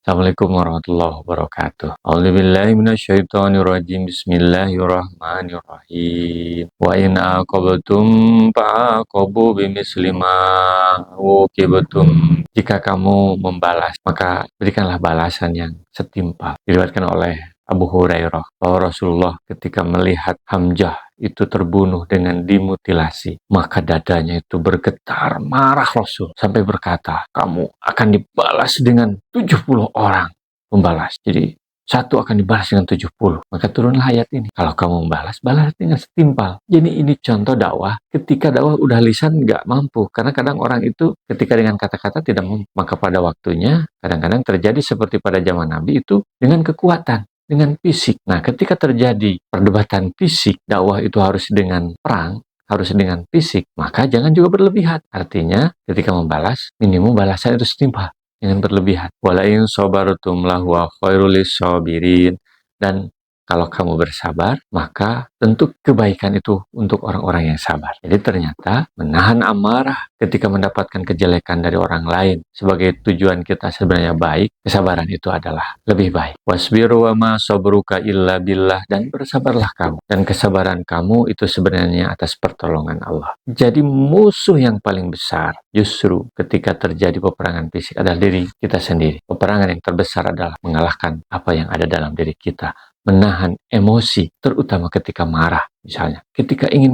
Assalamualaikum warahmatullahi wabarakatuh. A'udzubillahi minasyaitonirrajim. Bismillahirrahmanirrahim. Wa in aqabtum fa'aqabu bimisli ma uqibtum. Jika kamu membalas, maka berikanlah balasan yang setimpal. Diriwayatkan oleh Abu Hurairah bahwa Rasulullah ketika melihat Hamzah itu terbunuh dengan dimutilasi, maka dadanya itu bergetar, marah Rasul sampai berkata, kamu akan dibalas dengan 70 orang membalas. Jadi satu akan dibalas dengan 70. Maka turunlah ayat ini. Kalau kamu membalas, balas dengan setimpal. Jadi ini contoh dakwah. Ketika dakwah udah lisan nggak mampu. Karena kadang orang itu ketika dengan kata-kata tidak mampu. Maka pada waktunya kadang-kadang terjadi seperti pada zaman Nabi itu dengan kekuatan, dengan fisik. Nah, ketika terjadi perdebatan fisik, dakwah itu harus dengan perang, harus dengan fisik, maka jangan juga berlebihan. Artinya, ketika membalas, minimum balasan itu setimpal, jangan berlebihan. Walain sabartum lahu khairul lisabirin. Dan kalau kamu bersabar, maka tentu kebaikan itu untuk orang-orang yang sabar. Jadi ternyata menahan amarah ketika mendapatkan kejelekan dari orang lain sebagai tujuan kita sebenarnya baik, kesabaran itu adalah lebih baik. Wasbiru wa ma sabruka illa billah, dan bersabarlah kamu. Dan kesabaran kamu itu sebenarnya atas pertolongan Allah. Jadi musuh yang paling besar justru ketika terjadi peperangan fisik adalah diri kita sendiri. Peperangan yang terbesar adalah mengalahkan apa yang ada dalam diri kita. Menahan emosi, terutama ketika marah misalnya. Ketika ingin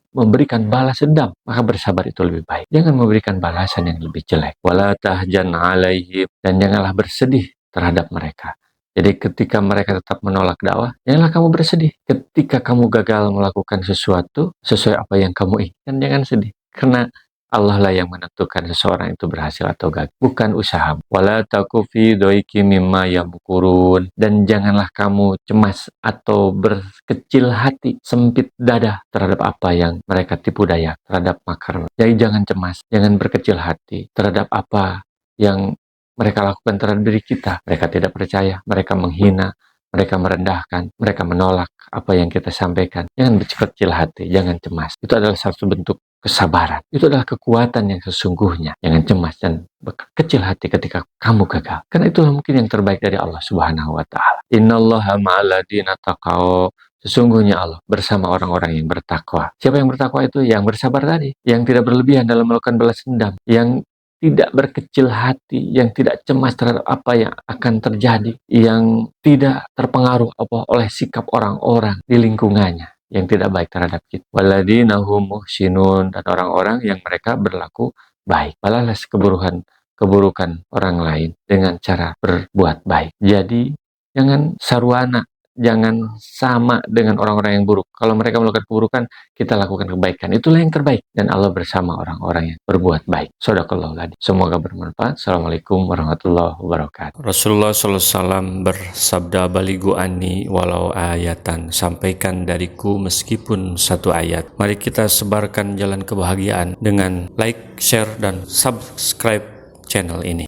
memberikan balas dendam, maka bersabar itu lebih baik. Jangan memberikan balasan yang lebih jelek. Wala tahjan alaihim, dan janganlah bersedih terhadap mereka. Jadi ketika mereka tetap menolak dakwah, janganlah kamu bersedih. Ketika kamu gagal melakukan sesuatu sesuai apa yang kamu inginkan, jangan sedih. Karena Allah lah yang menentukan seseorang itu berhasil atau gagal, bukan usaha. Wala taku fi doiki mimma yamkurun, dan janganlah kamu cemas atau berkecil hati, sempit dada terhadap apa yang mereka tipu daya, terhadap makar. Jadi jangan cemas, jangan berkecil hati terhadap apa yang mereka lakukan terhadap diri kita. Mereka tidak percaya, mereka menghina, mereka merendahkan, mereka menolak apa yang kita sampaikan. Jangan berkecil hati, jangan cemas. Itu adalah satu bentuk kesabaran. Itu adalah kekuatan yang sesungguhnya. Jangan cemas dan kecil hati ketika kamu gagal. Karena itulah mungkin yang terbaik dari Allah Subhanahu wa taala. Innallaha ma'alladina taqaw. Sesungguhnya Allah bersama orang-orang yang bertakwa. Siapa yang bertakwa itu? Yang bersabar tadi, yang tidak berlebihan dalam melakukan balas dendam, yang tidak berkecil hati, yang tidak cemas terhadap apa yang akan terjadi, yang tidak terpengaruh oleh sikap orang-orang di lingkungannya yang tidak baik terhadap kita. Waladina hum muhsinun, dan orang-orang yang mereka berlaku baik. Balas keburukan orang lain dengan cara berbuat baik. Jadi jangan sarwana, jangan sama dengan orang-orang yang buruk. Kalau mereka melakukan keburukan, kita lakukan kebaikan. Itulah yang terbaik. Dan Allah bersama orang-orang yang berbuat baik. Shadaqallahul adzim. Semoga bermanfaat. Assalamualaikum warahmatullahi wabarakatuh. Rasulullah SAW bersabda, baligu anni walau ayatan, sampaikan dariku meskipun satu ayat. Mari kita sebarkan jalan kebahagiaan dengan like, share, dan subscribe channel ini.